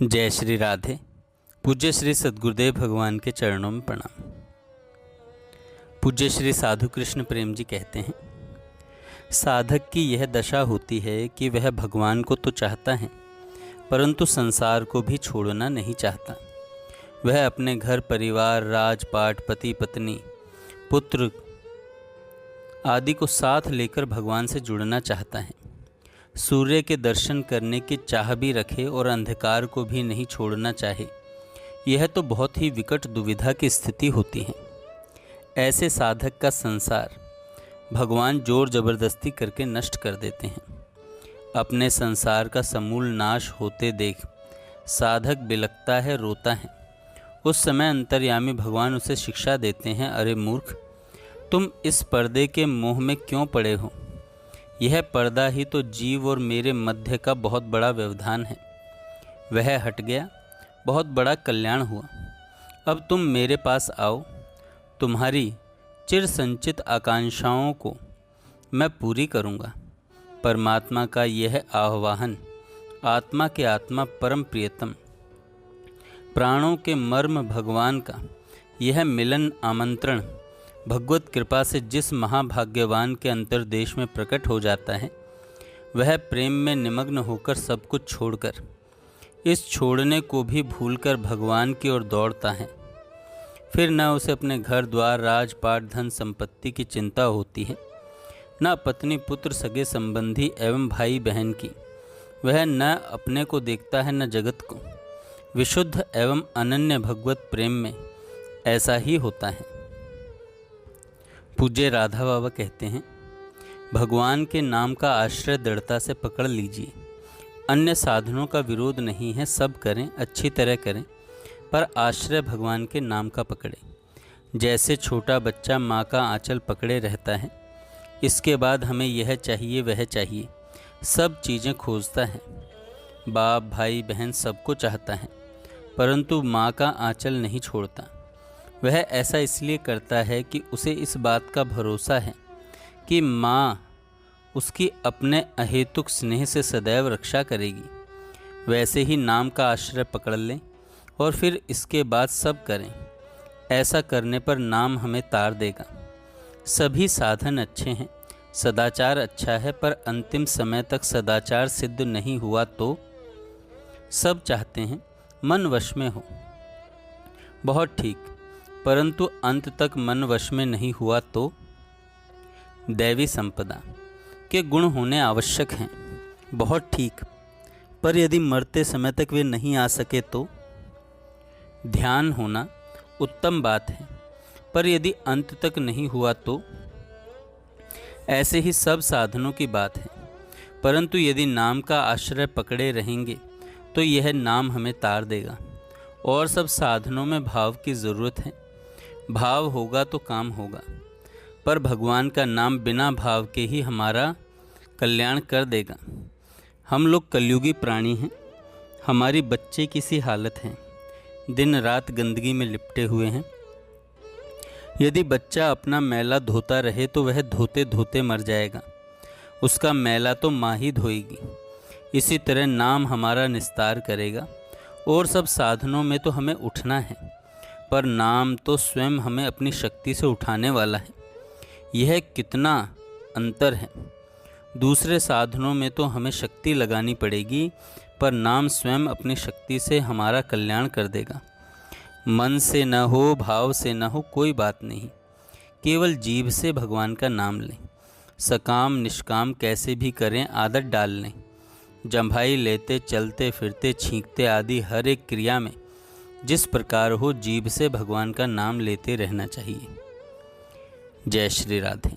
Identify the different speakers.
Speaker 1: जय श्री राधे। पूज्य श्री सद्गुरुदेव भगवान के चरणों में प्रणाम। पूज्य श्री साधु कृष्ण प्रेम जी कहते हैं, साधक की यह दशा होती है कि वह भगवान को तो चाहता है परंतु संसार को भी छोड़ना नहीं चाहता। वह अपने घर परिवार, राजपाट, पति पत्नी, पुत्र आदि को साथ लेकर भगवान से जुड़ना चाहता है। सूर्य के दर्शन करने की चाह भी रखे और अंधकार को भी नहीं छोड़ना चाहे, यह तो बहुत ही विकट दुविधा की स्थिति होती है। ऐसे साधक का संसार भगवान जोर जबरदस्ती करके नष्ट कर देते हैं। अपने संसार का समूल नाश होते देख साधक बिलखता है, रोता है। उस समय अंतर्यामी भगवान उसे शिक्षा देते हैं, अरे मूर्ख, तुम इस पर्दे के मोह में क्यों पड़े हो? यह पर्दा ही तो जीव और मेरे मध्य का बहुत बड़ा व्यवधान है। वह हट गया, बहुत बड़ा कल्याण हुआ। अब तुम मेरे पास आओ, तुम्हारी चिर संचित आकांक्षाओं को मैं पूरी करूँगा। परमात्मा का यह आह्वान, आत्मा के आत्मा परम प्रियतम, प्राणों के मर्म भगवान का यह मिलन आमंत्रण भगवत कृपा से जिस महाभाग्यवान के अंतर्देश में प्रकट हो जाता है, वह प्रेम में निमग्न होकर सब कुछ छोड़कर, इस छोड़ने को भी भूलकर भगवान की ओर दौड़ता है। फिर न उसे अपने घर द्वार, राजपाट, धन संपत्ति की चिंता होती है, न पत्नी, पुत्र, सगे संबंधी एवं भाई बहन की। वह न अपने को देखता है न जगत को। विशुद्ध एवं अनन्य भगवत प्रेम में ऐसा ही होता है। पूज्य राधा बाबा कहते हैं, भगवान के नाम का आश्रय दृढ़ता से पकड़ लीजिए। अन्य साधनों का विरोध नहीं है, सब करें, अच्छी तरह करें, पर आश्रय भगवान के नाम का पकड़ें। जैसे छोटा बच्चा माँ का आंचल पकड़े रहता है, इसके बाद हमें यह चाहिए वह चाहिए, सब चीज़ें खोजता है। बाप, भाई, बहन सबको चाहता है, परंतु माँ का आंचल नहीं छोड़ता। वह ऐसा इसलिए करता है कि उसे इस बात का भरोसा है कि माँ उसकी अपने अहेतुक स्नेह से सदैव रक्षा करेगी। वैसे ही नाम का आश्रय पकड़ लें और फिर इसके बाद सब करें। ऐसा करने पर नाम हमें तार देगा। सभी साधन अच्छे हैं, सदाचार अच्छा है, पर अंतिम समय तक सदाचार सिद्ध नहीं हुआ तो सब चाहते हैं मन वश में हो, बहुत ठीक, परंतु अंत तक मन वश में नहीं हुआ तो दैवी संपदा के गुण होने आवश्यक हैं, बहुत ठीक, पर यदि मरते समय तक वे नहीं आ सके तो ध्यान होना उत्तम बात है, पर यदि अंत तक नहीं हुआ तो ऐसे ही सब साधनों की बात है। परंतु यदि नाम का आश्रय पकड़े रहेंगे तो यह नाम हमें तार देगा। और सब साधनों में भाव की ज़रूरत है। भाव होगा तो काम होगा, पर भगवान का नाम बिना भाव के ही हमारा कल्याण कर देगा। हम लोग कलयुगी प्राणी हैं, हमारी बच्चे की सी हालत है, दिन रात गंदगी में लिपटे हुए हैं। यदि बच्चा अपना मैला धोता रहे तो वह धोते धोते मर जाएगा, उसका मैला तो माँ ही धोएगी। इसी तरह नाम हमारा निस्तार करेगा। और सब साधनों में तो हमें उठना है, पर नाम तो स्वयं हमें अपनी शक्ति से उठाने वाला है। यह कितना अंतर है। दूसरे साधनों में तो हमें शक्ति लगानी पड़ेगी, पर नाम स्वयं अपनी शक्ति से हमारा कल्याण कर देगा। मन से न हो, भाव से न हो, कोई बात नहीं, केवल जीभ से भगवान का नाम लें। सकाम निष्काम कैसे भी करें, आदत डाल लें। जम्भाई लेते, चलते फिरते, छींकते आदि हर एक क्रिया में जिस प्रकार हो, जीभ से भगवान का नाम लेते रहना चाहिए। जय श्री राधे।